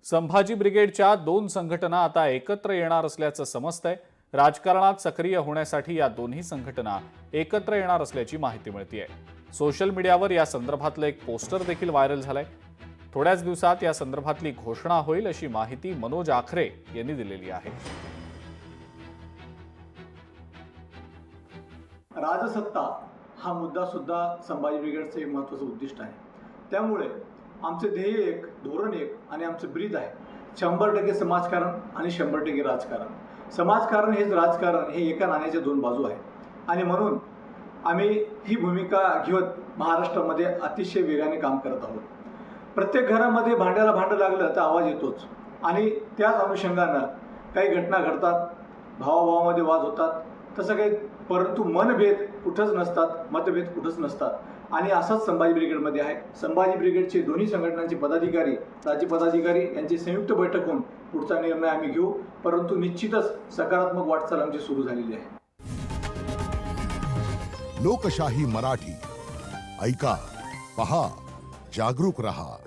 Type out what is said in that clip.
संभाजी ब्रिगेडच्या दोन संघटना आता एकत्र येणार असल्याचं समजतंय। राजकारणात सक्रिय होण्यासाठी या दोन्ही संघटना एकत्र येणार असल्याची माहिती मिळतेय। सोशल मीडियावर या संदर्भातलं एक पोस्टर देखील व्हायरल झालंय। थोड्याच दिवसात या संदर्भातली घोषणा होईल अशी माहिती मनोज आखरे यांनी दिलेली आहे। राजसत्ता हा मुद्दा सुद्धा संभाजी ब्रिगेडचं एक महत्त्वाचं उद्दिष्ट आहे। त्यामुळे आमचे ध्येय एक, धोरण एक आणि आमचं ब्रीद आहे 100% समाजकारण आणि 100% राजकारण। समाजकारण हेच राजकारण हे एका नाण्याच्या दोन बाजू आहेत आणि म्हणून आम्ही ही भूमिका घेत महाराष्ट्रामध्ये अतिशय वेगाने काम करत आहोत। प्रत्येक घरामध्ये भांड्याला भांडं लागलं तर आवाज येतोच आणि त्याच अनुषंगानं काही घटना घडतात, भावाभावामध्ये वाद होतात, तसं काही, परंतु मनभेद कुठंच नसतात, मतभेद कुठंच नसतात आणि असाच संभाजी ब्रिगेडमध्ये आहे। संभाजी ब्रिगेडचे दोन्ही संघटनांचे पदाधिकारी, राज्य पदाधिकारी यांची संयुक्त बैठक होऊन पुढचा निर्णय आम्ही घेऊ, परंतु निश्चितच सकारात्मक वाटचाल आमची सुरू झालेली आहे। लोकशाही मराठी ऐका, पहा, जागरूक रहा।